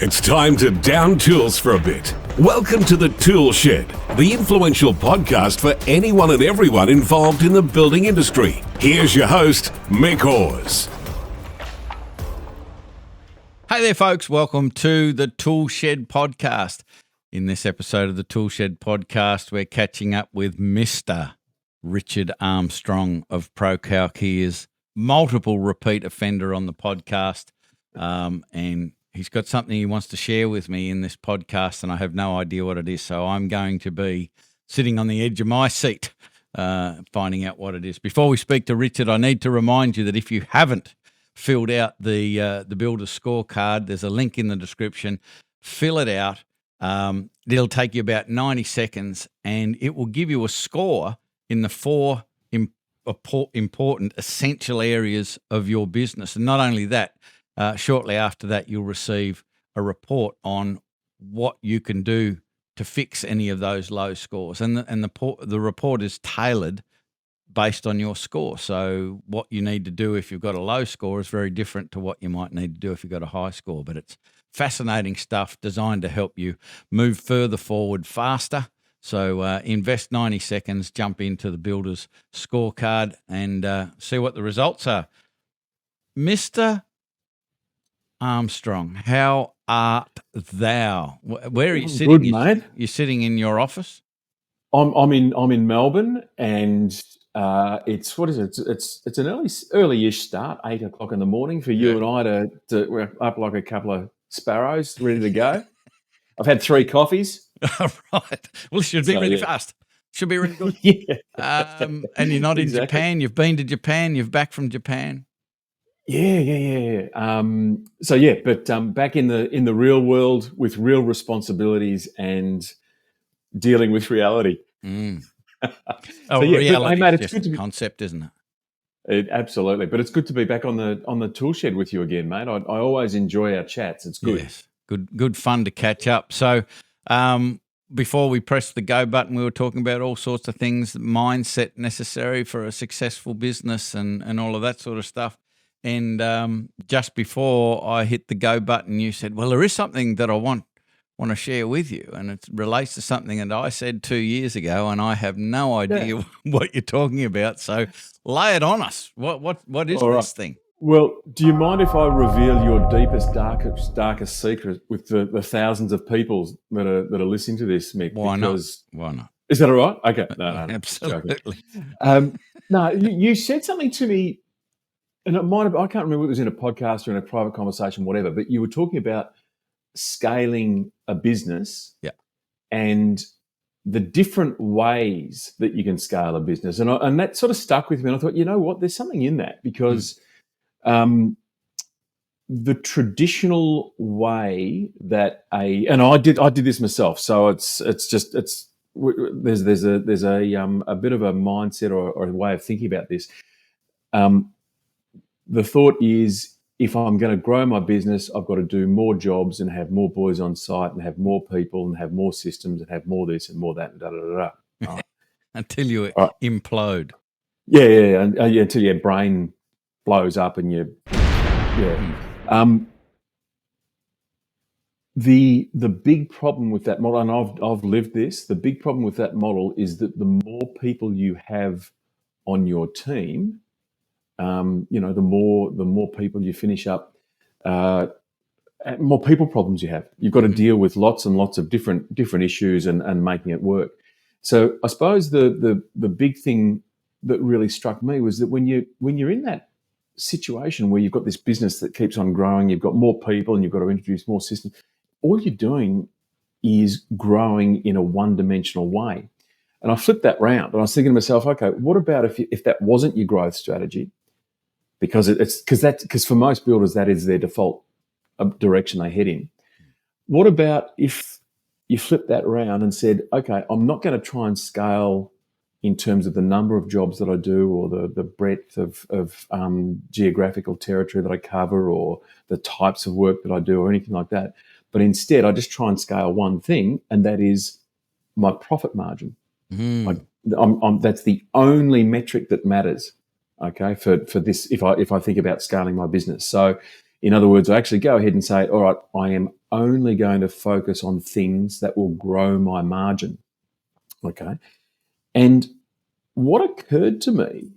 It's time to down tools for a bit. Welcome to the ToolShed, the influential podcast for anyone and everyone involved in the building industry. Here's your host, Mick Hawes. Hey there, folks. Welcome to the ToolShed podcast. In this episode of the ToolShed podcast, we're catching up with Mr. Richard Armstrong of Procalc. He is multiple repeat offender on the podcast, and he's got something he wants to share with me in this podcast, and I have no idea what it is. So I'm going to be sitting on the edge of my seat, finding out what it is. Before we speak to Richard, I need to remind you that if you haven't filled out the builder scorecard, there's a link in the description. Fill it out. It'll take you about 90 seconds, and it will give you a score in the four important, essential areas of your business. And not only that, shortly after that, you'll receive a report on what you can do to fix any of those low scores. And the report is tailored based on your score. So what you need to do if you've got a low score is very different to what you might need to do if you've got a high score. But it's fascinating stuff designed to help you move further forward faster. So invest 90 seconds, jump into the builder's scorecard and see what the results are. Mr. Armstrong, how art thou? Where are you sitting? Good, mate. You're sitting in your office? I'm in Melbourne, and it's what is it? It's an early-ish start, 8 o'clock in the morning for you and I to we're up like a couple of sparrows, ready to go. I've had 3 coffees. Right. Well, it should be really fast. Should be really good. Yeah. And you're not in Japan. You've been to Japan. You've back from Japan. Yeah. But back in the real world with real responsibilities and dealing with reality. Reality mate, is it's just good to a be, concept, isn't it? absolutely. But it's good to be back on the tool shed with you again, mate. I always enjoy our chats. It's good. Yes. Good fun to catch up. So before we press the go button, we were talking about all sorts of things, mindset necessary for a successful business and all of that sort of stuff. And just before I hit the go button, you said, well, there is something that I want to share with you, and it relates to something that I said 2 years ago, and I have no idea what you're talking about. So lay it on us. What is this thing? Well, do you mind if I reveal your deepest, darkest secret with the thousands of people that are listening to this, Mick? Why not? Is that all right? Okay. No. Absolutely. No, you said something to me, and it might have, I can't remember if it was in a podcast or in a private conversation, whatever, but you were talking about scaling a business and the different ways that you can scale a business. And that sort of stuck with me. And I thought, you know what, there's something in that because the traditional way that and I did this myself. So there's a bit of a mindset or a way of thinking about this. The thought is, if I'm going to grow my business, I've got to do more jobs and have more boys on site and have more people and have more systems and have more this and more that and da-da-da-da. Right. Until you implode. Yeah. Until your brain blows up and the big problem with that model, and I've lived this, the big problem with that model is that the more people you have on your team, the more people you finish up, more people problems you have. You've got to deal with lots and lots of different issues and making it work. So I suppose the big thing that really struck me was that when you're in that situation where you've got this business that keeps on growing, you've got more people and you've got to introduce more systems, all you're doing is growing in a one-dimensional way. And I flipped that round and I was thinking to myself, okay, what about if that wasn't your growth strategy? Because for most builders, that is their default direction they head in. What about if you flip that around and said, okay, I'm not going to try and scale in terms of the number of jobs that I do or the breadth of geographical territory that I cover or the types of work that I do or anything like that. But instead, I just try and scale one thing, and that is my profit margin. That's the only metric that matters. Okay, for this, if I think about scaling my business. So In other words, I actually go ahead and say, all right, I am only going to focus on things that will grow my margin. Okay. And what occurred to me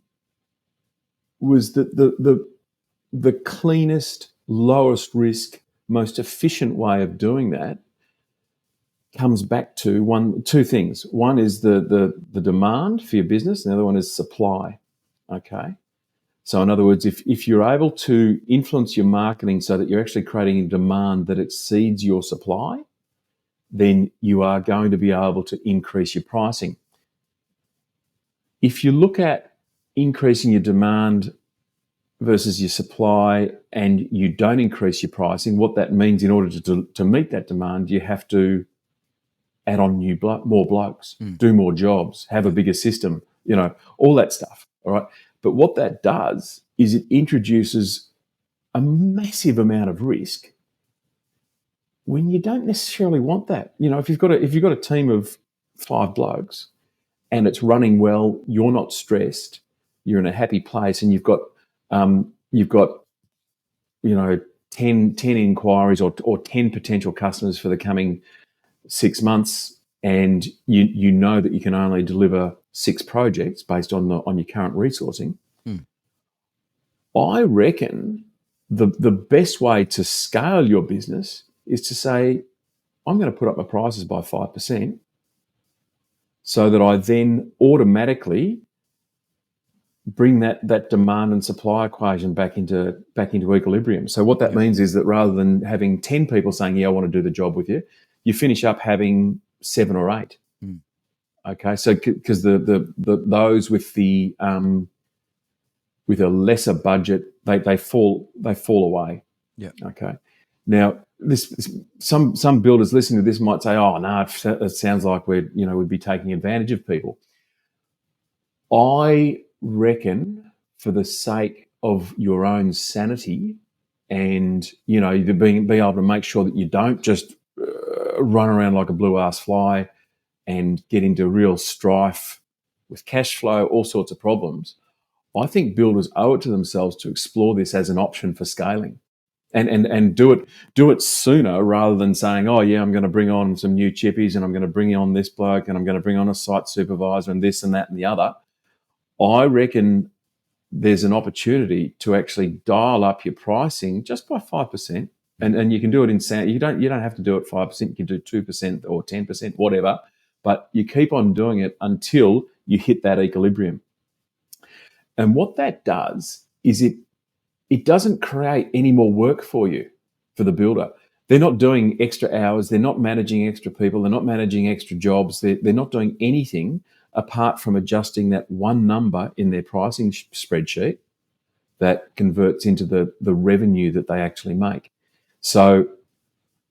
was that the cleanest, lowest risk, most efficient way of doing that comes back to two things. One is the demand for your business, and the other one is supply. Okay. So in other words, if you're able to influence your marketing so that you're actually creating a demand that exceeds your supply, then you are going to be able to increase your pricing. If you look at increasing your demand versus your supply and you don't increase your pricing, what that means, in order to meet that demand, you have to add on more blokes, do more jobs, have a bigger system, all that stuff. All right. But what that does is it introduces a massive amount of risk when you don't necessarily want that. If you've got a team of 5 blokes and it's running well, you're not stressed, you're in a happy place, and you've got 10 inquiries or 10 potential customers for the coming 6 months, and you know that you can only deliver 6 projects based on your current resourcing. I reckon the best way to scale your business is to say, I'm going to put up my prices by 5%, so that I then automatically bring that demand and supply equation back into equilibrium. So what that means is that rather than having 10 people saying, yeah, I want to do the job with you, you finish up having 7 or 8. Okay, so because those with a lesser budget, they fall away. Yeah. Okay. Now, some builders listening to this might say, "Oh no, it sounds like we'd be taking advantage of people." I reckon, for the sake of your own sanity, and being able to make sure that you don't just run around like a blue ass fly and get into real strife with cash flow, all sorts of problems, I think builders owe it to themselves to explore this as an option for scaling, and do it sooner, rather than saying, oh yeah, I'm going to bring on some new chippies and I'm going to bring on this bloke and I'm going to bring on a site supervisor and this and that and the other. I reckon there's an opportunity to actually dial up your pricing just by 5%, and you can do it in sound. You don't have to do it 5%. You can do 2% or 10%, whatever, but you keep on doing it until you hit that equilibrium. And what that does is it doesn't create any more work for you, for the builder. They're not doing extra hours. They're not managing extra people. They're not managing extra jobs. They're not doing anything apart from adjusting that one number in their pricing spreadsheet that converts into the revenue that they actually make. So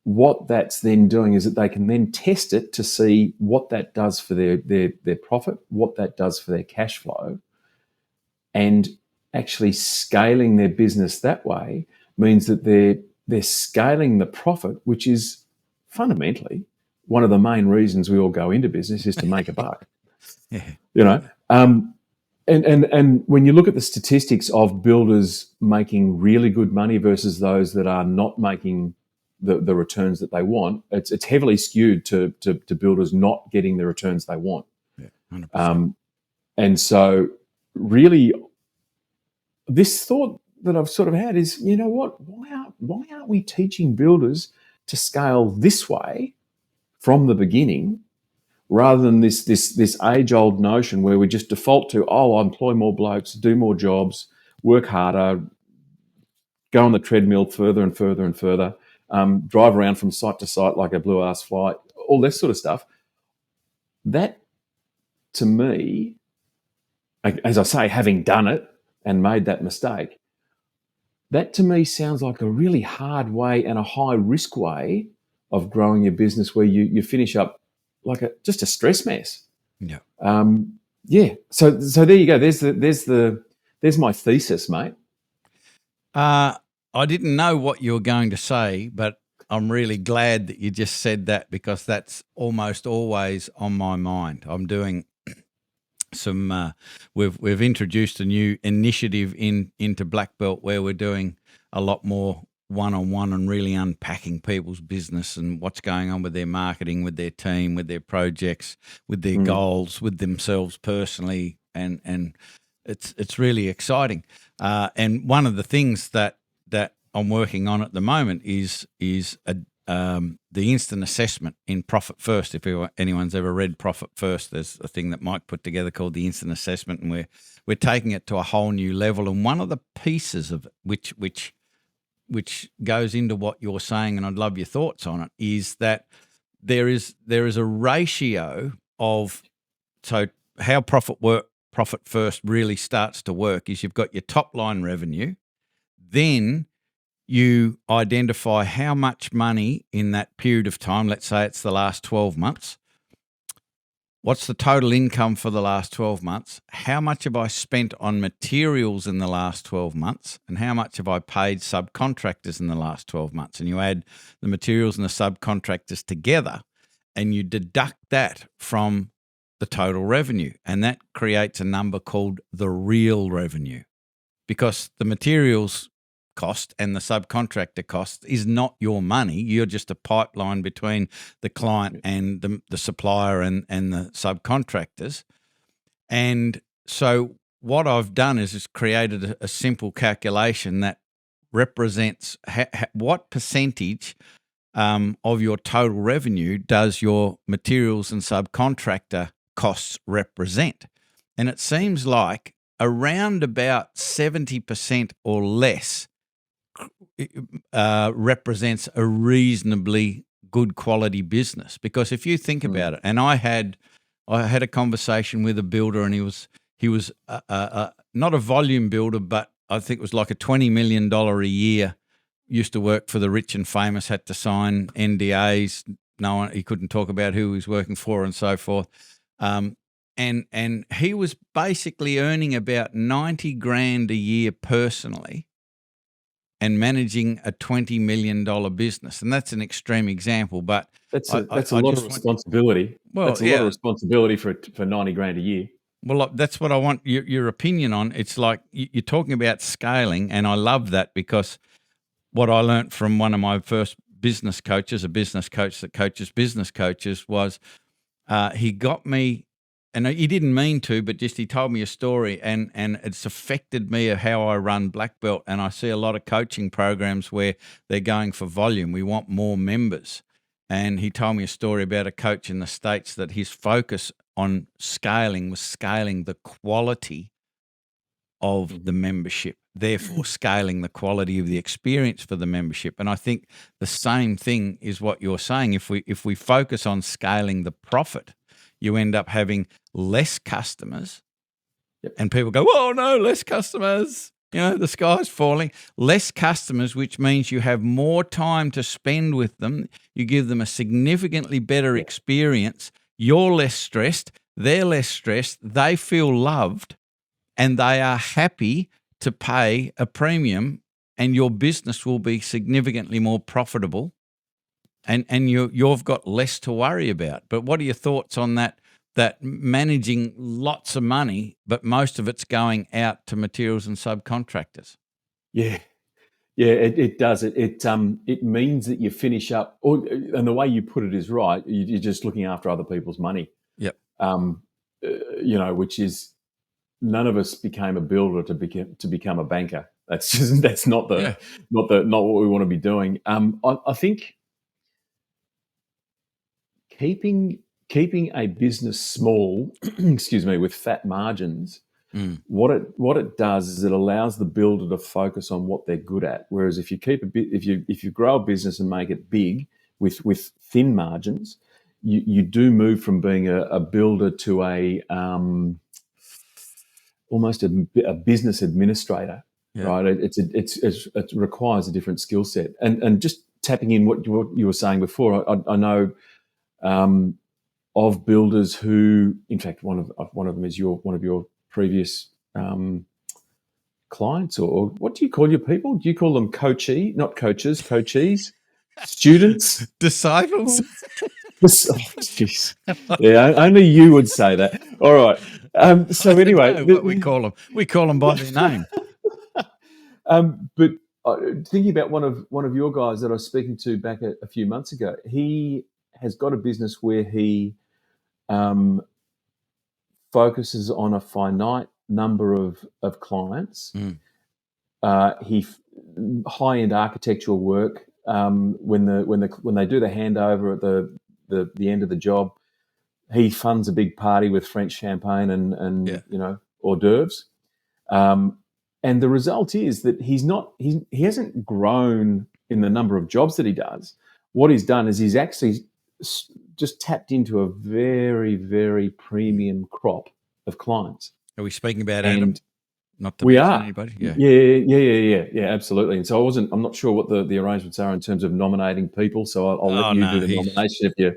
what that's then doing is that they can then test it to see what that does for their profit, what that does for their cash flow, and actually scaling their business that way means that they're scaling the profit, which is fundamentally one of the main reasons we all go into business, is to make a buck. And when you look at the statistics of builders making really good money versus those that are not making the returns that they want, it's heavily skewed to builders not getting the returns they want. Yeah, 100%. And so really, this thought that I've sort of had is, you know what, why aren't we teaching builders to scale this way from the beginning, rather than this age-old notion where we just default to, I'll employ more blokes, do more jobs, work harder, go on the treadmill further and further and further, drive around from site to site like a blue-ass fly, all this sort of stuff. That, to me, as I say, having done it and made that mistake, that to me sounds like a really hard way and a high-risk way of growing your business, where you finish up like just a stress mess. Yeah. So there you go. There's my thesis, mate. I didn't know what you were going to say, but I'm really glad that you just said that, because that's almost always on my mind. I'm doing some. We've introduced a new initiative into Black Belt where we're doing a lot more one-on-one and really unpacking people's business and what's going on with their marketing, with their team, with their projects, with their goals, with themselves personally, and it's really exciting. And one of the things that I'm working on at the moment is the instant assessment in Profit First. If anyone's ever read Profit First, there's a thing that Mike put together called the instant assessment, and we're taking it to a whole new level. And one of the pieces of which goes into what you're saying, and I'd love your thoughts on it, is that there is a ratio of, so how Profit First really starts to work is you've got your top line revenue, then you identify how much money in that period of time, let's say it's the last 12 months, what's the total income for the last 12 months, how much have I spent on materials in the last 12 months, and how much have I paid subcontractors in the last 12 months, and you add the materials and the subcontractors together and you deduct that from the total revenue, and that creates a number called the real revenue, because the materials cost and the subcontractor cost is not your money. You're just a pipeline between the client and the supplier and the subcontractors. And so what I've done is created a simple calculation that represents what percentage of your total revenue does your materials and subcontractor costs represent. And it seems like around about 70% or less represents a reasonably good quality business. Because if you think about it, and I had a conversation with a builder, and he was not a volume builder, but I think it was like a $20 million a year. Used to work for the rich and famous, had to sign NDAs. No one, he couldn't talk about who he was working for and so forth. And he was basically earning about 90 grand a year personally, and managing a $20 million business. And that's an extreme example, but that's a lot of responsibility. Well, that's a lot of responsibility for 90 grand a year. Well, that's what I want your opinion on. It's like you're talking about scaling, and I love that, because what I learned from one of my first business coaches, a business coach that coaches business coaches, was he got me, and he didn't mean to, but just he told me a story, and it's affected me of how I run Black Belt. And I see a lot of coaching programs where they're going for volume. We want more members. And he told me a story about a coach in the States that his focus on scaling was scaling the quality of the membership, therefore scaling the quality of the experience for the membership. And I think the same thing is what you're saying. If we focus on scaling the profit, you end up having less customers. Yep. And people go, oh no, less customers. The sky's falling. Less customers, which means you have more time to spend with them. You give them a significantly better experience. You're less stressed. They're less stressed. They feel loved, and they are happy to pay a premium, and your business will be significantly more profitable. And you've got less to worry about. But what are your thoughts on that managing lots of money, but most of it's going out to materials and subcontractors? Yeah, it does. It means that you finish up, and the way you put it is right. You're just looking after other people's money. Yep. Which is, none of us became a builder to become a banker. That's not what we want to be doing. I think keeping a business small, excuse me, with fat margins, what it does is it allows the builder to focus on what they're good at. Whereas if you grow a business and make it big with thin margins, you do move from being a builder to almost a business administrator, right? It requires a different skill set. And just tapping in what you were saying before, I know of builders who, in fact, one of them is one of your previous clients, or what do you call your people? Do you call them coachees? Students? Disciples? Jeez. Yeah, only you would say that. All right. So anyway, what we call them by their name. But thinking about one of your guys that I was speaking to back a few months ago. He has got a business where he um, focuses on a finite number of clients. Mm. High end architectural work. When they do the handover at the end of the job, he funds a big party with French champagne and hors d'oeuvres. And the result is that he hasn't grown in the number of jobs that he does. What he's done is he's actually just tapped into a very, very premium crop of clients. Are we speaking about Adam? Not to we mention are. anybody? Yeah. Yeah, absolutely. And so I'm not sure what the arrangements are in terms of nominating people. So I'll let you do the nomination if you.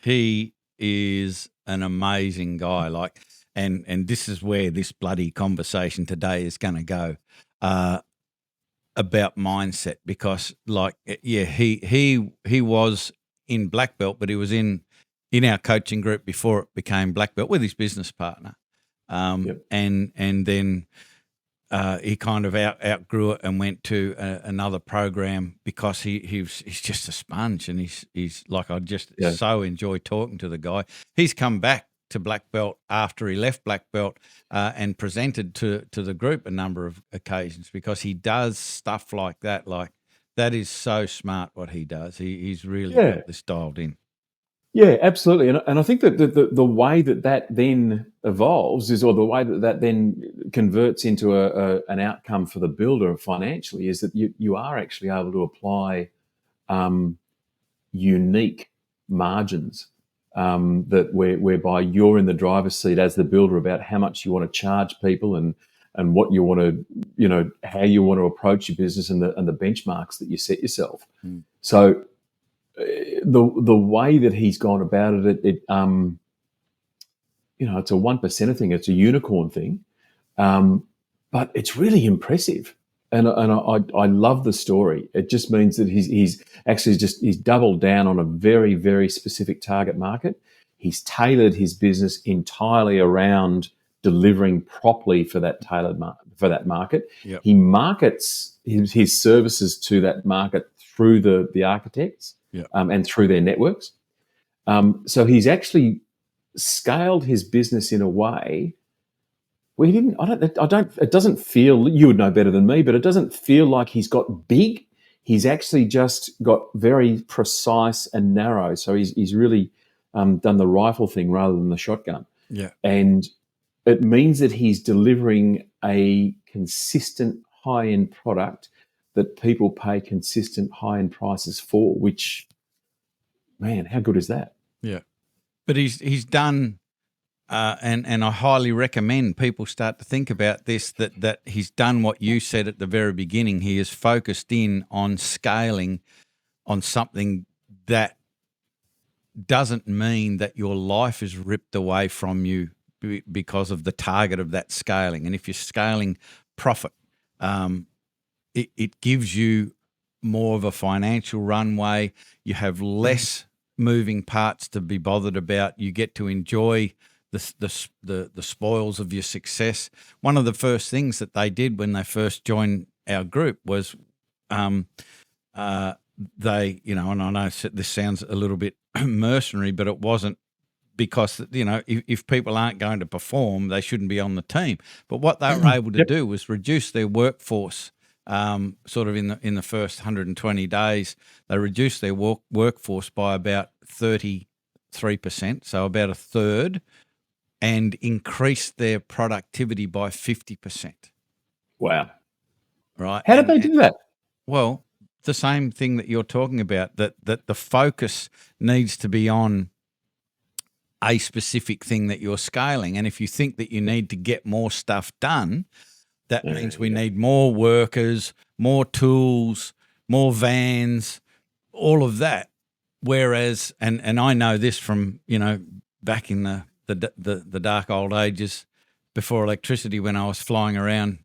He is an amazing guy. Like, and this is where this bloody conversation today is going to go about mindset, because he was in black belt, but he was in our coaching group before it became black belt with his business partner. Yep. And then he kind of outgrew it and went to another program because he's just a sponge, and he's like, I just so enjoy talking to the guy. He's come back to black belt after he left black belt and presented to the group a number of occasions, because he does stuff like that. Like, that is so smart what he does. He's really got this dialed in. Yeah, absolutely. And I think that the way that then evolves is, or the way that then converts into an outcome for the builder financially, is that you are actually able to apply unique margins whereby you're in the driver's seat as the builder about how much you want to charge people and what you want to, how you want to approach your business and the benchmarks that you set yourself. Mm. So the way that he's gone about it, it's a 1% thing. It's a unicorn thing, but it's really impressive. And I love the story. It just means that he's actually he's doubled down on a very, very specific target market. He's tailored his business entirely around delivering properly for that market. Yep. He markets his services to that market through the architects. Yep. And through their networks. So he's actually scaled his business in a way where it doesn't feel, you would know better than me, but it doesn't feel like he's got big. He's actually just got very precise and narrow. So he's really done the rifle thing rather than the shotgun. Yeah. And it means that he's delivering a consistent high-end product that people pay consistent high-end prices for, which, man, how good is that? Yeah. But he's done, and I highly recommend people start to think about this, that he's done what you said at the very beginning. He is focused in on scaling on something that doesn't mean that your life is ripped away from you because of the target of that scaling. And if you're scaling profit, it gives you more of a financial runway. You have less moving parts to be bothered about. You get to enjoy the spoils of your success. One of the first things that they did when they first joined our group was they, and I know this sounds a little bit mercenary, but it wasn't, because, if people aren't going to perform, they shouldn't be on the team. But what they were able to do was reduce their workforce. Sort of in the first 120 days, they reduced their workforce by about 33%, so about a third, and increased their productivity by 50%. Wow! Right? How did they do that? Well, the same thing that you're talking about. That the focus needs to be on a specific thing that you're scaling, and if you think that you need to get more stuff done, that means we need more workers, more tools, more vans, all of that. Whereas, and I know this from, back in the dark old ages before electricity, when I was flying around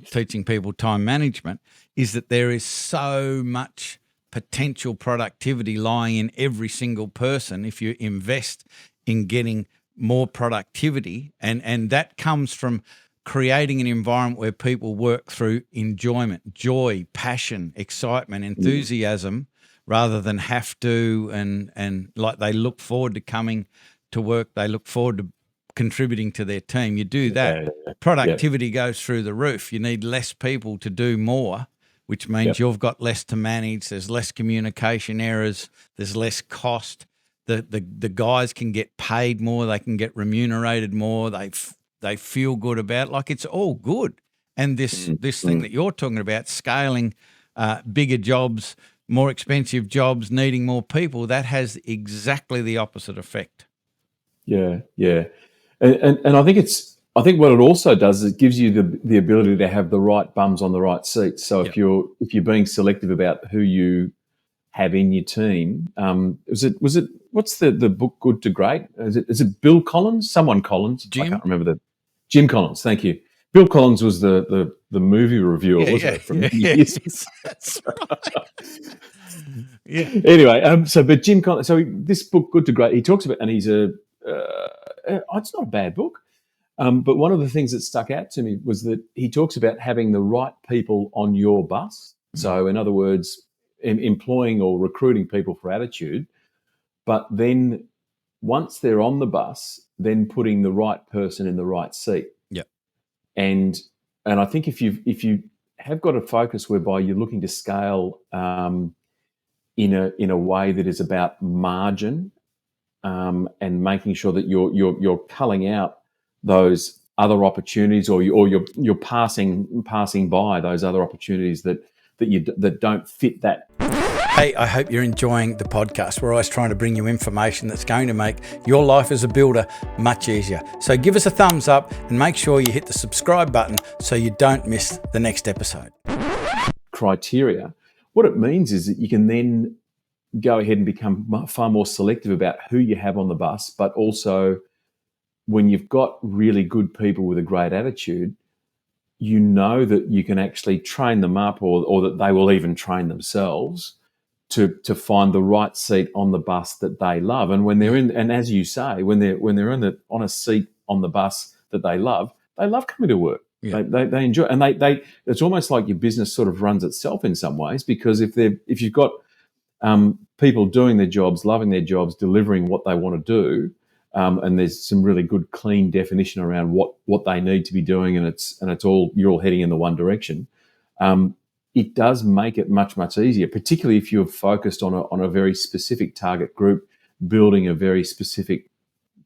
teaching people time management, is that there is so much potential productivity lying in every single person if you invest in getting more productivity. And that comes from creating an environment where people work through enjoyment, joy, passion, excitement, enthusiasm, rather than have to and like they look forward to coming to work, they look forward to contributing to their team. You do that, productivity goes through the roof. You need less people to do more, which means you've got less to manage. There's less communication errors. There's less cost. The guys can get paid more. They can get remunerated more. They feel good about it. Like, it's all good. And this thing that you're talking about, scaling bigger jobs, more expensive jobs, needing more people, that has exactly the opposite effect. Yeah. And I think what it also does is it gives you the ability to have the right bums on the right seats. So if you're being selective about who you have in your team, was it what's the book Good to Great? Is it Bill Collins? Someone Collins. Jim? I can't remember Jim Collins. Thank you. Bill Collins was the movie reviewer, wasn't it? From years. That's right. Anyway, but Jim Collins. So this book Good to Great, he talks about, and he's it's not a bad book. But one of the things that stuck out to me was that he talks about having the right people on your bus. So, in other words, employing or recruiting people for attitude, but then once they're on the bus, then putting the right person in the right seat. Yeah. And I think if you have got a focus whereby you're looking to scale in a way that is about margin, and making sure that you're culling out those other opportunities, or you're passing by those other opportunities that don't fit that. Hey, I hope you're enjoying the podcast. We're always trying to bring you information that's going to make your life as a builder much easier. So give us a thumbs up and make sure you hit the subscribe button so you don't miss the next episode. Criteria. What it means is that you can then go ahead and become far more selective about who you have on the bus, but also when you've got really good people with a great attitude, you know that you can actually train them up, or that they will even train themselves to find the right seat on the bus that they love. And when they're in, and as you say, when they're on a seat on the bus that they love coming to work. Yeah. They enjoy, and they it's almost like your business sort of runs itself in some ways, because if you've got people doing their jobs, loving their jobs, delivering what they want to do, and there's some really good, clean definition around what they need to be doing, and you're all heading in the one direction. It does make it much, much easier, particularly if you're focused on a very specific target group, building a very specific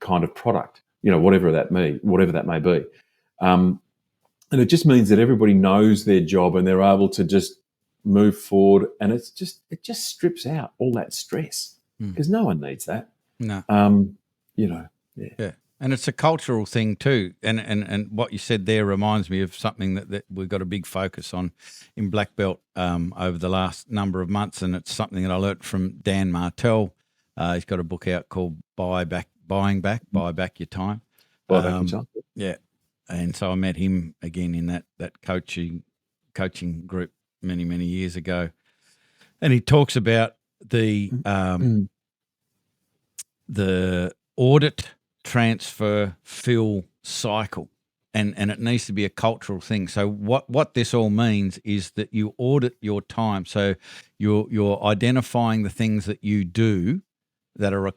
kind of product, whatever that may be. And it just means that everybody knows their job and they're able to just move forward, and it just strips out all that stress, because no one needs that. No. Yeah. And it's a cultural thing too. And what you said there reminds me of something that we've got a big focus on in Black Belt over the last number of months, and it's something that I learnt from Dan Martell. He's got a book out called Buy Back Your Time. Buy Back Your Time. Yeah. And so I met him again in that coaching group many, many years ago. And he talks about the audit, transfer, fill cycle, and it needs to be a cultural thing. So what this all means is that you audit your time. So you're identifying the things that you do that are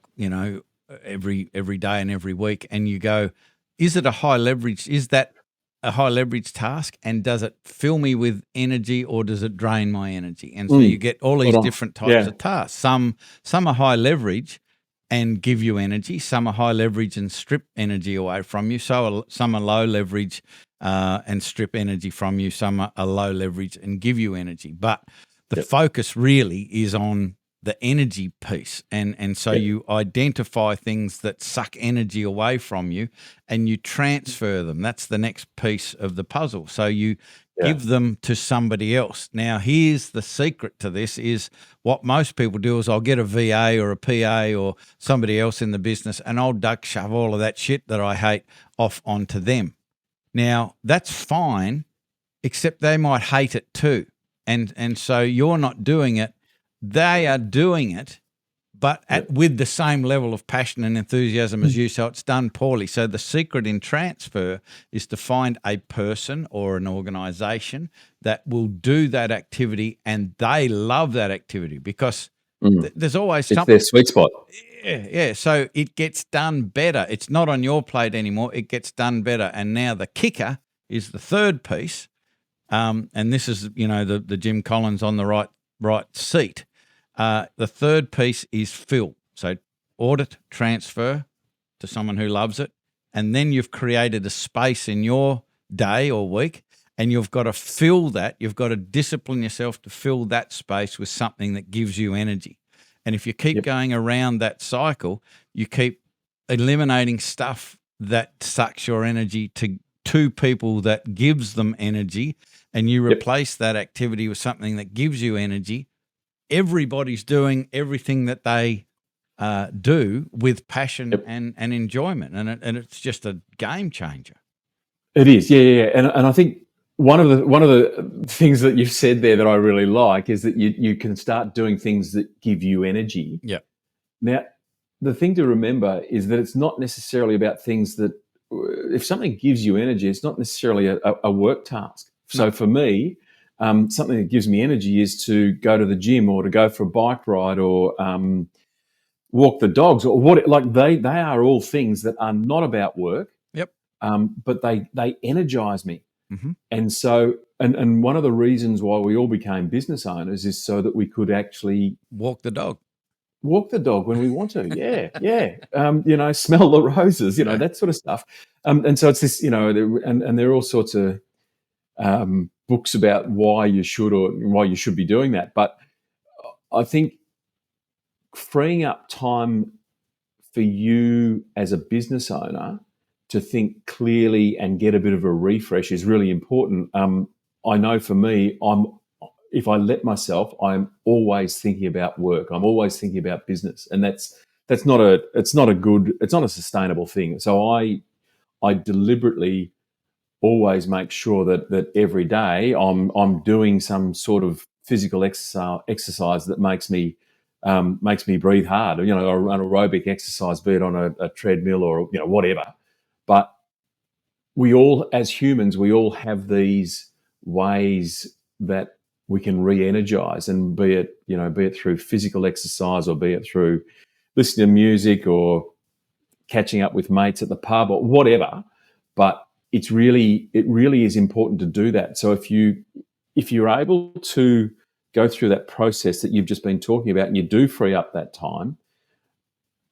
every day and every week, and you go, is it a high leverage? Is that a high leverage task, and does it fill me with energy, or does it drain my energy? And so you get all these different types of tasks. Some are high leverage and give you energy. Some are high leverage and strip energy away from you. So some are low leverage and strip energy from you. Some are low leverage and give you energy. But the focus really is on the energy piece. And so you identify things that suck energy away from you and you transfer them. That's the next piece of the puzzle. So you give them to somebody else. Now, here's the secret to this is what most people do is I'll get a VA or a PA or somebody else in the business, and I'll duck shove all of that shit that I hate off onto them. Now, that's fine, except they might hate it too. And so you're not doing it. They are doing it, but with the same level of passion and enthusiasm as you, so it's done poorly. So the secret in transfer is to find a person or an organisation that will do that activity and they love that activity, because there's always It's something. their sweet spot. Yeah. So it gets done better. It's not on your plate anymore. It gets done better. And now the kicker is the third piece. And this is, the Jim Collins on the right seat. The third piece is fill. So audit, transfer to someone who loves it. And then you've created a space in your day or week, and you've got to fill that. You've got to discipline yourself to fill that space with something that gives you energy. And if you keep going around that cycle, you keep eliminating stuff that sucks your energy to people that gives them energy, and you replace that activity with something that gives you energy. Everybody's doing everything that they do with passion and enjoyment, and it's just a game changer. It is, yeah. And I think one of the things that you've said there that I really like is that you can start doing things that give you energy. Yeah. Now, the thing to remember is that it's not necessarily about things that, if something gives you energy, it's not necessarily a work task. So for me, something that gives me energy is to go to the gym or to go for a bike ride or walk the dogs or what. Like they are all things that are not about work. Yep. But they energize me. Mm-hmm. And so, and one of the reasons why we all became business owners is so that we could actually walk the dog when we want to. Yeah. Smell the roses, that sort of stuff. And so it's this, and there are all sorts of books about why you should be doing that. But I think freeing up time for you as a business owner to think clearly and get a bit of a refresh is really important. I know for me, if I let myself, I'm always thinking about work. I'm always thinking about business, and it's not a sustainable thing. So I deliberately always make sure that every day I'm doing some sort of physical exercise that makes me breathe hard. Or, an aerobic exercise, be it on a treadmill or whatever. But we all, as humans, have these ways that we can re-energize, and be it through physical exercise or be it through listening to music or catching up with mates at the pub or whatever. But it really is important to do that. So if you're able to go through that process that you've just been talking about, and you do free up that time,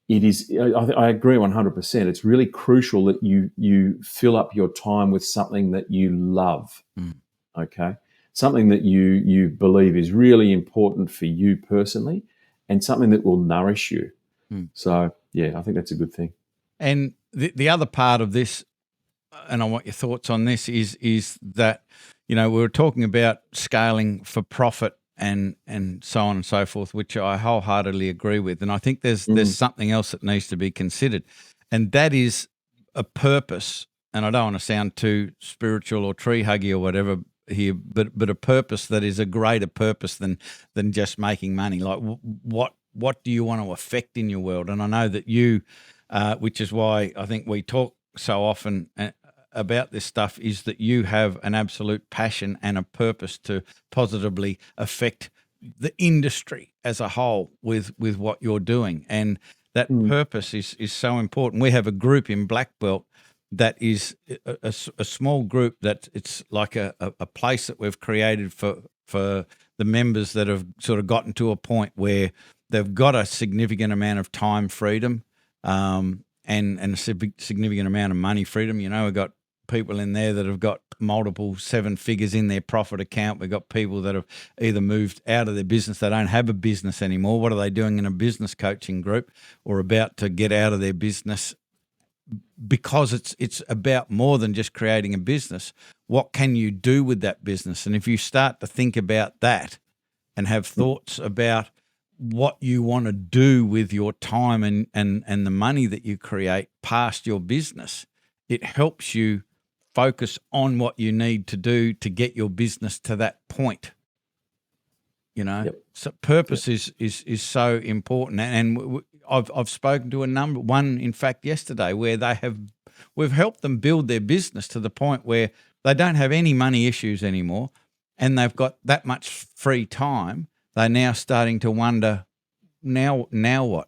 it is. I agree 100%. It's really crucial that you fill up your time with something that you love. Okay, something that you believe is really important for you personally, and something that will nourish you. So yeah, I think that's a good thing. And the other part of this, and I want your thoughts on this, is that we were talking about scaling for profit and so on and so forth, which I wholeheartedly agree with. And I think there's something else that needs to be considered, and that is a purpose. And I don't want to sound too spiritual or tree huggy or whatever here, but a purpose that is a greater purpose than just making money. Like what do you want to affect in your world? And I know that you, which is why I think we talk so often about this stuff, is that you have an absolute passion and a purpose to positively affect the industry as a whole with what you're doing. And that purpose is so important. We have a group in Black Belt that is a small group that it's like a place that we've created for the members that have sort of gotten to a point where they've got a significant amount of time freedom and a significant amount of money freedom. We've got people in there that have got multiple seven figures in their profit account. We've got people that have either moved out of their business, they don't have a business anymore. What are they doing in a business coaching group, or about to get out of their business? Because it's about more than just creating a business. What can you do with that business? And if you start to think about that and have thoughts about what you want to do with your time and the money that you create past your business, it helps you focus on what you need to do to get your business to that point. Yep. So purpose is so important, and I've spoken to one in fact yesterday where we've helped them build their business to the point where they don't have any money issues anymore, and they've got that much free time. They're now starting to wonder, now what,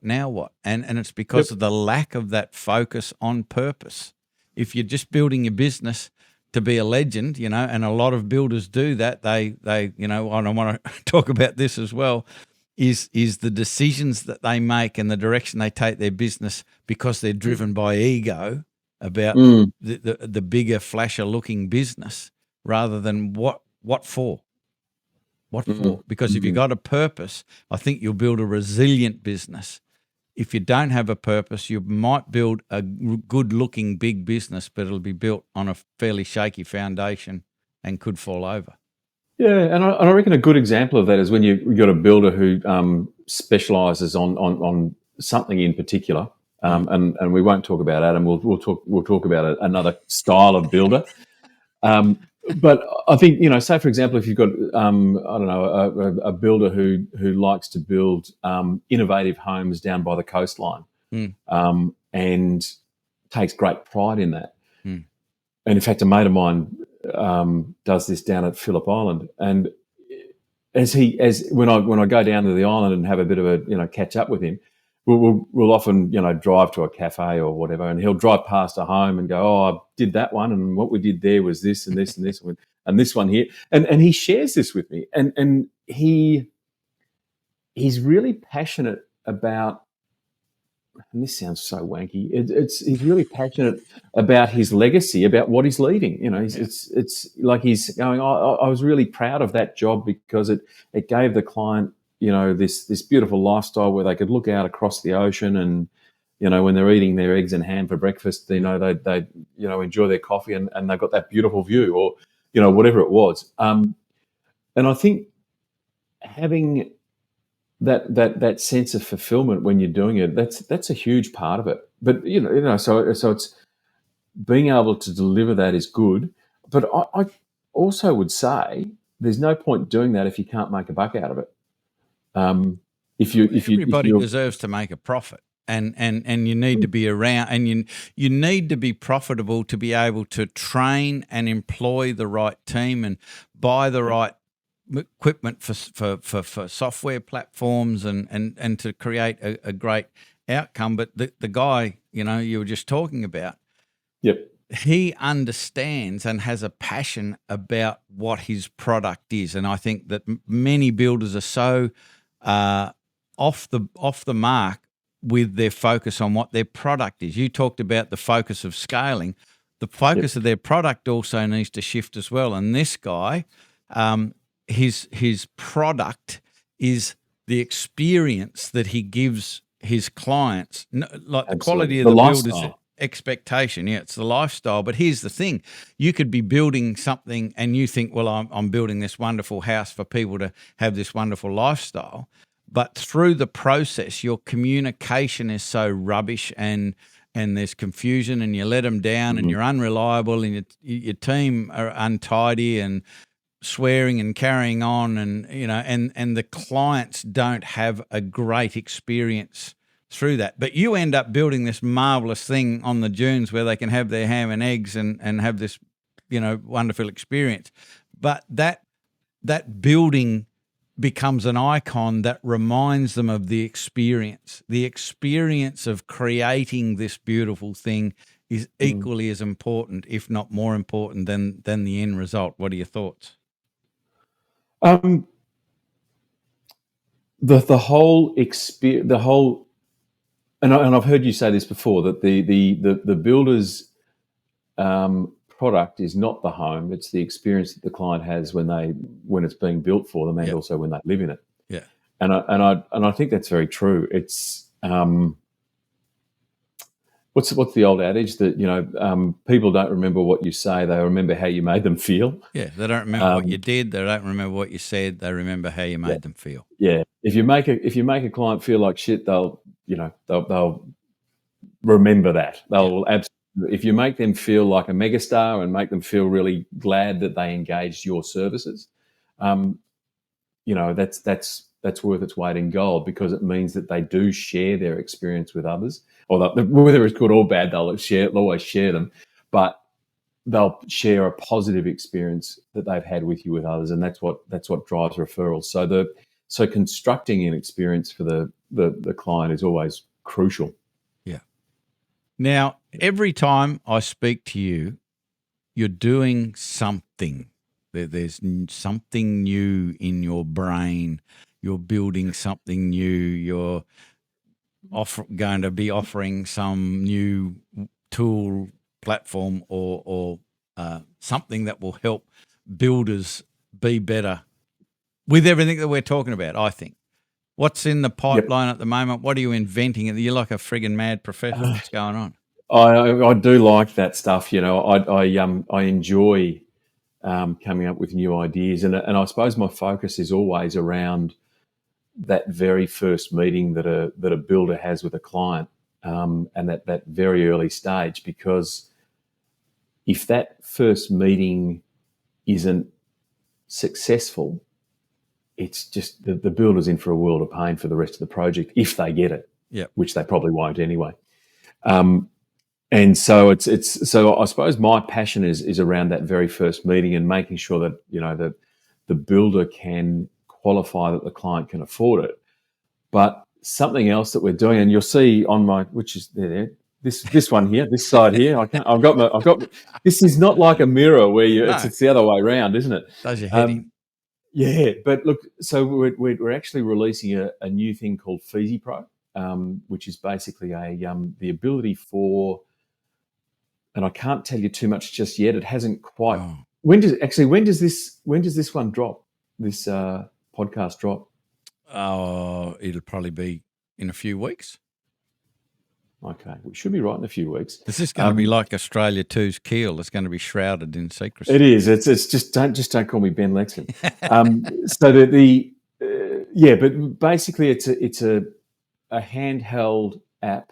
and it's because Yep. of the lack of that focus on purpose. If you're just building your business to be a legend, and a lot of builders do that, they and I want to talk about this as well, is the decisions that they make and the direction they take their business because they're driven by ego about Mm. the bigger flasher looking business rather than what for. What for? Because if you've got a purpose, I think you'll build a resilient business. If you don't have a purpose, you might build a good-looking big business, but it'll be built on a fairly shaky foundation and could fall over. Yeah, and I reckon a good example of that is when you've got a builder who specialises on something in particular, and we won't talk about Adam. We'll talk about another style of builder. But I think, say for example, if you've got I don't know, a builder who likes to build innovative homes down by the coastline, and takes great pride in that. And in fact, a mate of mine does this down at Phillip Island, and when I go down to the island and have a bit of a catch up with him, we'll often drive to a cafe or whatever, and he'll drive past a home and go, "Oh, I did that one, and what we did there was this and this and this and this one here," and he shares this with me, and he's really passionate about. And this sounds so wanky. He's really passionate about his legacy, about what he's leaving. It's like he's going. I was really proud of that job because it gave the client this beautiful lifestyle where they could look out across the ocean, and when they're eating their eggs and ham for breakfast, they enjoy their coffee and they've got that beautiful view, or whatever it was. And I think having that sense of fulfillment when you're doing it, that's a huge part of it. But so it's being able to deliver that is good. But I also would say there's no point doing that if you can't make a buck out of it. Everybody deserves to make a profit, and you need to be around, and you need to be profitable to be able to train and employ the right team and buy the right equipment for software platforms and to create a great outcome. But the guy you were just talking about, yep, he understands and has a passion about what his product is, and I think that many builders are so off the mark with their focus on what their product is. You talked about the focus of scaling. The focus of their product also needs to shift as well. And this guy, his product is the experience that he gives his clients, like the quality of the builder's expectation. Yeah, it's the lifestyle. But here's the thing: you could be building something, and you think, "Well, I'm building this wonderful house for people to have this wonderful lifestyle." But through the process, your communication is so rubbish, and there's confusion, and you let them down, and you're unreliable, and your team are untidy and swearing and carrying on, and and the clients don't have a great experience through that. But you end up building this marvelous thing on the dunes where they can have their ham and eggs and have this wonderful experience. But that building becomes an icon that reminds them of the experience of creating this beautiful thing is equally as important, if not more important than the end result. What are your thoughts? The whole experience, and I've heard you say this before, that the builder's product is not the home; it's the experience that the client has when it's being built for them, and also when they live in it. Yeah, and I think that's very true. It's what's the old adage that people don't remember what you say; they remember how you made them feel. Yeah, they don't remember what you did; they don't remember what you said; they remember how you made them feel. Yeah, if you make a client feel like shit, they'll remember that. They'll absolutely. If you make them feel like a megastar and make them feel really glad that they engaged your services, that's worth its weight in gold, because it means that they do share their experience with others, or whether it's good or bad, they'll always share them, but they'll share a positive experience that they've had with you with others, and that's what drives referrals. So constructing an experience for the client is always crucial. Yeah. Now, every time I speak to you, you're doing something. There's something new in your brain. You're building something new. You're going to be offering some new tool, platform, or something that will help builders be better with everything that we're talking about, I think. What's in the pipeline at the moment? What are you inventing? You're like a friggin' mad professor. What's going on? I do like that stuff. I enjoy coming up with new ideas, and I suppose my focus is always around that very first meeting that a builder has with a client, and that very early stage, because if that first meeting isn't successful, it's just the builder's in for a world of pain for the rest of the project if they get it, which they probably won't anyway. And so so I suppose my passion is around that very first meeting and making sure that that the builder can qualify that the client can afford it. But something else that we're doing, and you'll see on my, which is there, this one here, this side here. I've got. This is not like a mirror where it's the other way around, isn't it? Does your head in. Yeah, but look, so we're actually releasing a new thing called Feezy Pro, which is basically the ability for, and I can't tell you too much just yet. It hasn't quite. Oh. When does this one drop? This podcast drop? Oh, it'll probably be in a few weeks. Okay, we should be right in a few weeks. This is going to be like Australia 2's Keel. It's going to be shrouded in secrecy. It is. It's just don't call me Ben Lexman. So but basically it's a handheld app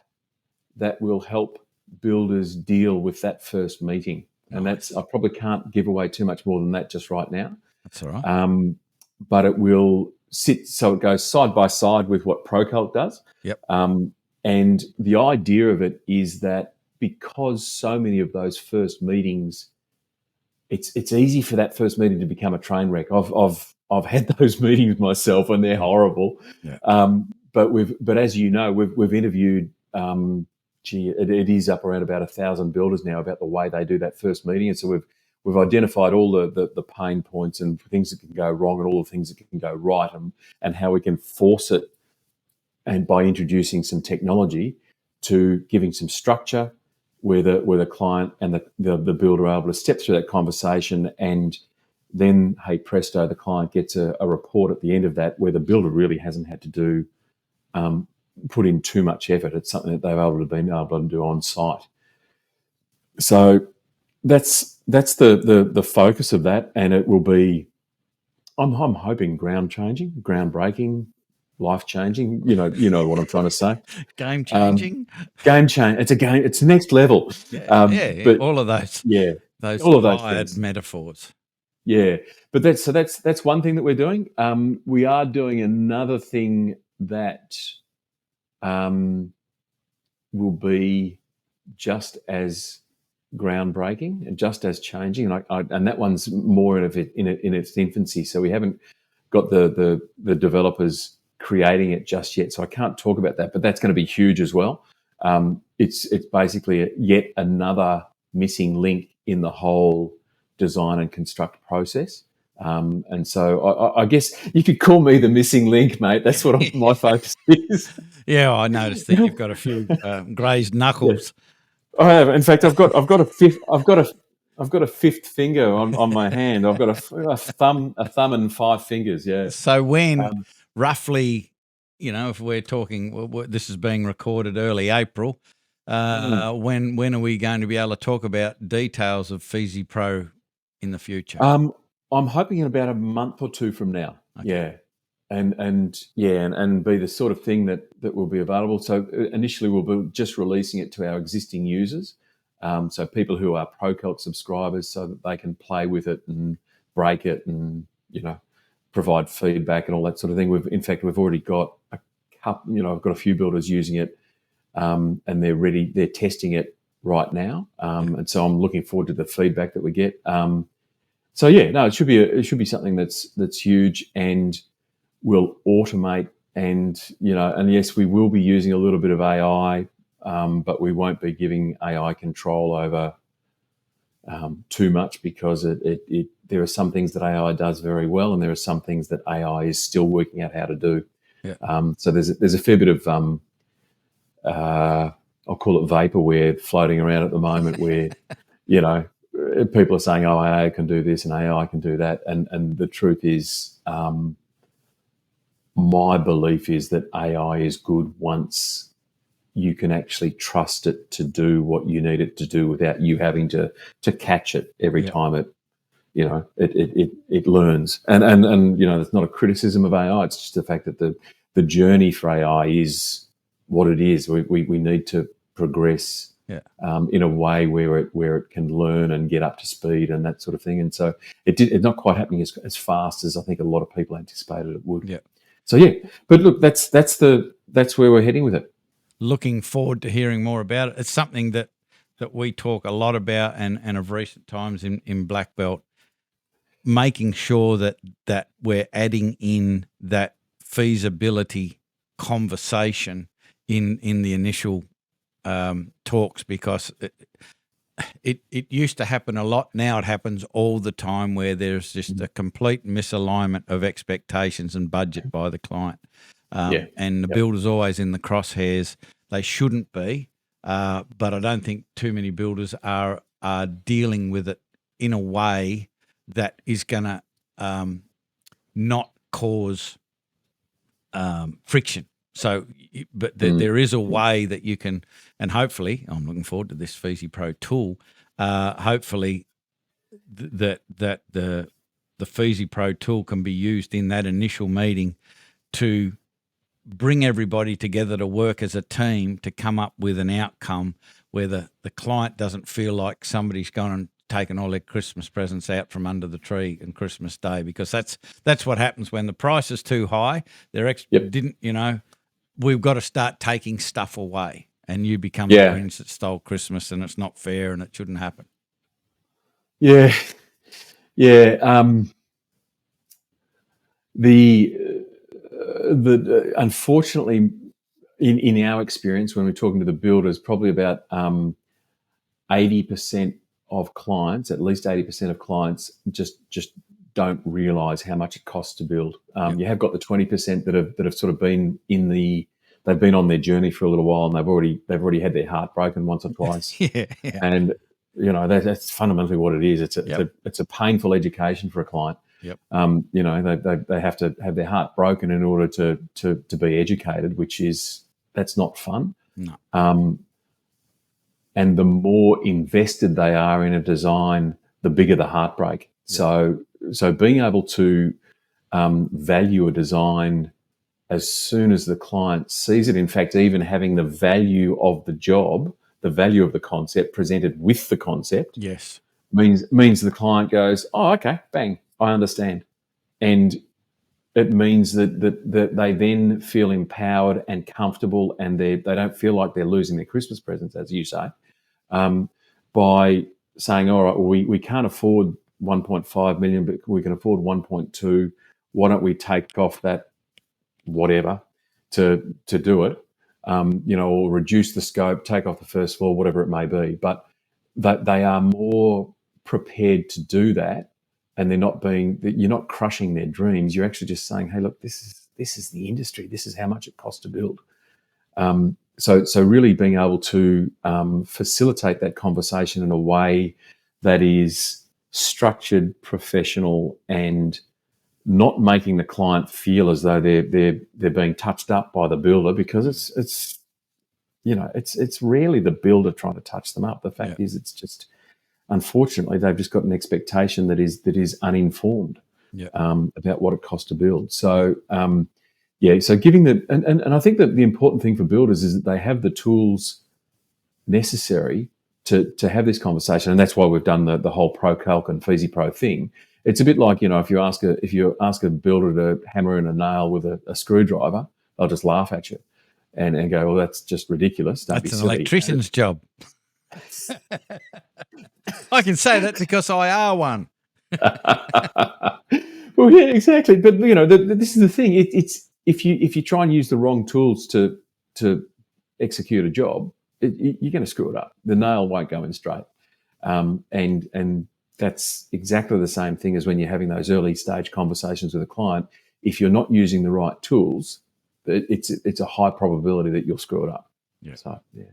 that will help builders deal with that first meeting, and that's, I probably can't give away too much more than that just right now. That's all right. But it will sit, so it goes side by side with what Procalc does. Yep. And the idea of it is that because so many of those first meetings, it's easy for that first meeting to become a train wreck. I've had those meetings myself, and they're horrible. Yeah. But as you know, we've interviewed. It is up around about 1,000 builders now about the way they do that first meeting, and so we've identified all the pain points and things that can go wrong and all the things that can go right, and how we can force it, and by introducing some technology to giving some structure where the client and the builder are able to step through that conversation, and then, hey presto, the client gets a report at the end of that where the builder really hasn't had to do put in too much effort. It's something that they've been able to do on site. So that's the focus of that, and it will be, I'm hoping, groundbreaking, life changing. You know what I'm trying to say. Game changing. Game change. It's a game. It's next level. Yeah. But all of those. Yeah. Those all of those things. Metaphors. Yeah, but that's one thing that we're doing. We are doing another thing that will be just as groundbreaking and just as changing, and that one's more in its infancy. So we haven't got the developers creating it just yet. So I can't talk about that, but that's going to be huge as well. It's basically yet another missing link in the whole design and construct process. And so I guess you could call me the missing link, mate. That's what my focus is. Yeah, I noticed that you've got a few grazed knuckles. Yeah. I have. In fact, I've got a fifth finger on my hand. I've got a thumb and 5 fingers. Yeah. So when roughly, if we're talking, this is being recorded early April. When are we going to be able to talk about details of Feezy Pro in the future? I'm hoping in about a month or two from now. Okay. Yeah. And be the sort of thing that will be available. So initially we'll be just releasing it to our existing users. So people who are Procalc subscribers, so that they can play with it and break it and, provide feedback and all that sort of thing. We've already got a couple, I've got a few builders using it, and they're testing it right now. And so I'm looking forward to the feedback that we get. It should be something that's huge and will automate, and yes, we will be using a little bit of AI, but we won't be giving AI control over too much, because there are some things that AI does very well, and there are some things that AI is still working out how to do. Yeah. So there's a fair bit of I'll call it vaporware floating around at the moment, where people are saying, "Oh, AI can do this and AI can do that," and the truth is, my belief is that AI is good once you can actually trust it to do what you need it to do without you having to catch it every time it learns. And it's not a criticism of AI. It's just the fact that the journey for AI is what it is. We need to progress in a way where it can learn and get up to speed and that sort of thing. And so it's not quite happening as fast as I think a lot of people anticipated it would. Yeah. So but look, that's where we're heading with it. Looking forward to hearing more about it. It's something that we talk a lot about, and of recent times in Black Belt, making sure that we're adding in that feasibility conversation in the initial talks, because it used to happen a lot. Now it happens all the time, where there's just a complete misalignment of expectations and budget by the client. And the builder's always in the crosshairs. They shouldn't be, but I don't think too many builders are dealing with it in a way that is going to not cause friction. So, but there is a way that you can, and hopefully, I'm looking forward to this Feezy Pro tool. Hopefully, that the Feezy Pro tool can be used in that initial meeting to bring everybody together to work as a team to come up with an outcome where the client doesn't feel like somebody's gone and taken all their Christmas presents out from under the tree on Christmas Day, because that's what happens when the price is too high. We've got to start taking stuff away, and you become the Grinch that stole Christmas, and it's not fair and it shouldn't happen. Yeah. The unfortunately, in our experience, when we're talking to the builders, probably about 80% of clients, at least 80% of clients, just don't realise how much it costs to build. You have got the 20% that have sort of been they've been on their journey for a little while, and they've already had their heart broken once or twice. And that's fundamentally what it is. It's a painful education for a client. Yep. They have to have their heart broken in order to be educated, that's not fun. No. And the more invested they are in a design, the bigger the heartbreak. Yep. So being able to value a design as soon as the client sees it, in fact, even having the value of the job, the value of the concept presented with the concept, yes, means the client goes, "Oh, okay, bang, I understand," and it means that they then feel empowered and comfortable, and they don't feel like they're losing their Christmas presents, as you say, by saying, "All right, well, we can't afford 1.5 million, but we can afford 1.2. Why don't we take off that whatever to do it, or reduce the scope, take off the first floor, whatever it may be." But that they are more prepared to do that, and you're not crushing their dreams. You're actually just saying, "Hey, look, this is the industry. This is how much it costs to build." So really being able to facilitate that conversation in a way that is structured, professional, and not making the client feel as though they're being touched up by the builder, because it's rarely the builder trying to touch them up. The fact is, it's just, unfortunately, they've just got an expectation that is uninformed about what it costs to build. So so giving and I think that the important thing for builders is that they have the tools necessary to have this conversation, and that's why we've done the whole Procalc and Feezy Pro thing. it's a bit like, if you ask a builder to hammer in a nail with a screwdriver, they'll just laugh at you and go, well, that's just ridiculous. Don't be That's an silly. electrician's job. I can say that because I are one. Well, yeah, exactly. But this is the thing. It's if you try and use the wrong tools to execute a job, you're going to screw it up. The nail won't go in straight, and that's exactly the same thing as when you're having those early stage conversations with a client. If you're not using the right tools, it's a high probability that you'll screw it up. Yeah. So yeah.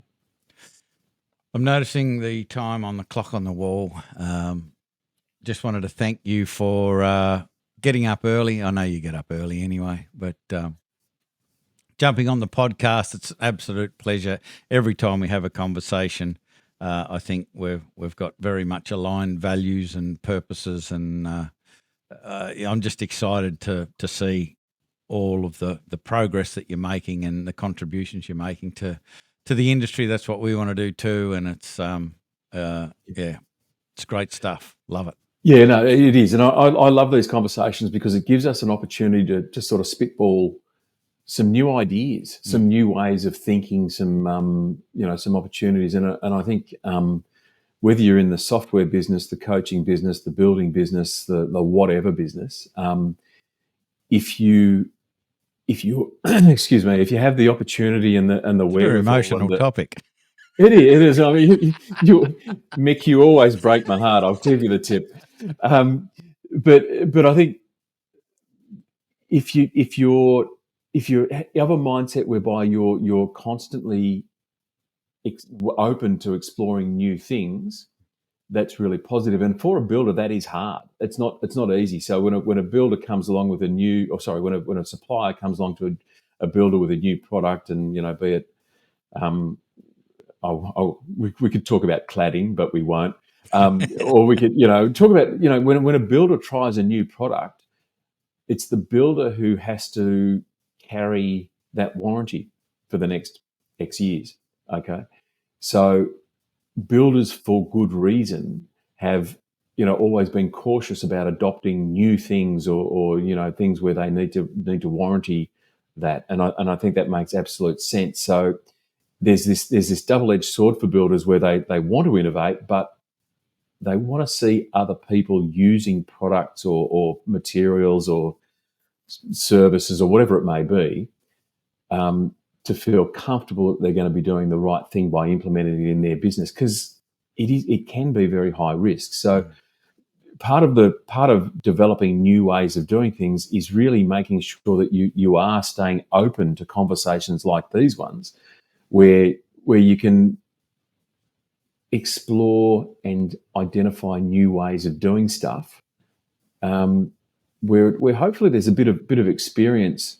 I'm noticing the time on the clock on the wall. Just wanted to thank you for getting up early. I know you get up early anyway, but jumping on the podcast, it's an absolute pleasure. Every time we have a conversation, I think we've got very much aligned values and purposes, and I'm just excited to see all of the progress that you're making and the contributions you're making to the industry. That's what we want to do too, and it's it's great stuff. Love it. Yeah, no, it is, and I love these conversations because it gives us an opportunity to sort of spitball some new ideas, some new ways of thinking, some some opportunities, and I think whether you're in the software business, the coaching business, the building business, the whatever business, if you excuse me, if you have the opportunity and the wherewithal, very emotional topic. It is. I mean, Mick, you always break my heart. I'll give you the tip. But I think if you have a mindset whereby you're constantly open to exploring new things, that's really positive. And for a builder, that is hard. It's not easy. So when a builder comes along with when a supplier comes along to a builder with a new product, and be it we could talk about cladding, but we won't. Or we could, talk about, when a builder tries a new product, it's the builder who has to carry that warranty for the next X years. Okay. So builders, for good reason, have, always been cautious about adopting new things or things where they need to warranty that. And I think that makes absolute sense. So there's this double-edged sword for builders where they want to innovate, but they want to see other people using products or materials or services or whatever it may be, to feel comfortable that they're going to be doing the right thing by implementing it in their business, because it can be very high risk. So part of developing new ways of doing things is really making sure that you are staying open to conversations like these ones, where you can explore and identify new ways of doing stuff, where hopefully there's a bit of experience,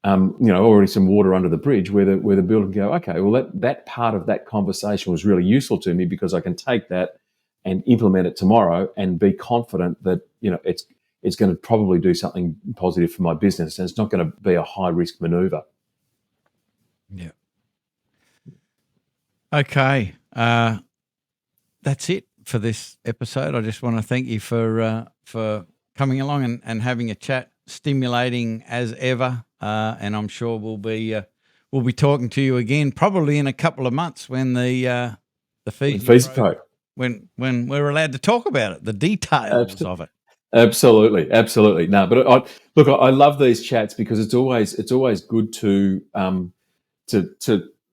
already some water under the bridge, where the builder can go, okay, well that part of that conversation was really useful to me because I can take that and implement it tomorrow and be confident that it's going to probably do something positive for my business, and it's not going to be a high risk maneuver. Yeah. Okay, that's it for this episode. I just want to thank you for coming along and having a chat, stimulating as ever. And I'm sure we'll be talking to you again probably in a couple of months when the fees when we're allowed to talk about it, the details of it. Absolutely. No, but I love these chats because it's always good to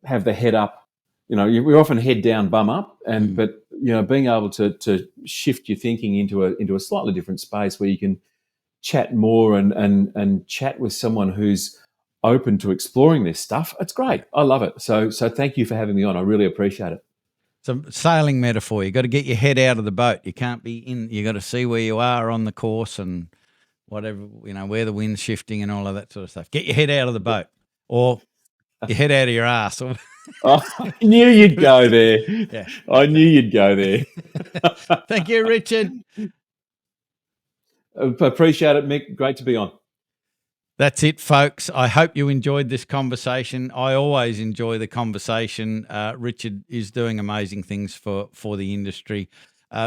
have the head up. We're often head down, bum up, but being able to shift your thinking into a slightly different space where you can chat more and chat with someone who's open to exploring this stuff. It's great. I love it. So thank you for having me on. I really appreciate it. Some sailing metaphor. You got to get your head out of the boat. You can't be in. You got to see where you are on the course and whatever, where the wind's shifting and all of that sort of stuff. Get your head out of the boat, or your head out of your ass. I knew you'd go there. Yeah. I knew you'd go there. Thank you, Richard. Appreciate it, Mick. Great to be on. That's it, folks. I hope you enjoyed this conversation. I always enjoy the conversation. Richard is doing amazing things for the industry.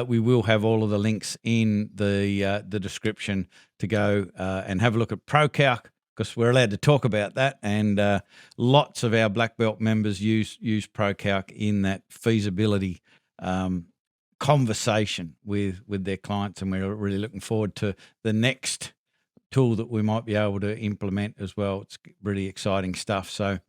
we will have all of the links in the description to go and have a look at Procalc, because we're allowed to talk about that, and lots of our black belt members use Procalc in that feasibility conversation with their clients, and we're really looking forward to the next tool that we might be able to implement as well. It's really exciting stuff. So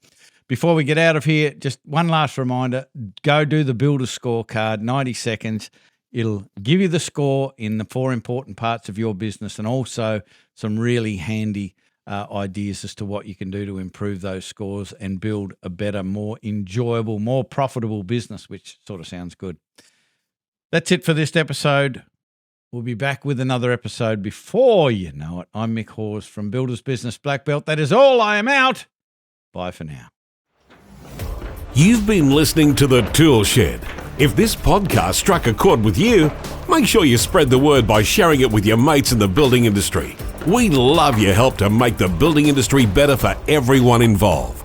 before we get out of here, just one last reminder, go do the builder scorecard, 90 seconds. It'll give you the score in the 4 important parts of your business, and also some really handy ideas as to what you can do to improve those scores and build a better, more enjoyable, more profitable business, which sort of sounds good. That's it for this episode. We'll be back with another episode before you know it. I'm Mick Hawes from Builders Business Black Belt. That is all. I am out. Bye for now. You've been listening to the ToolShed. If this podcast struck a chord with you, make sure you spread the word by sharing it with your mates in the building industry. We love your help to make the building industry better for everyone involved.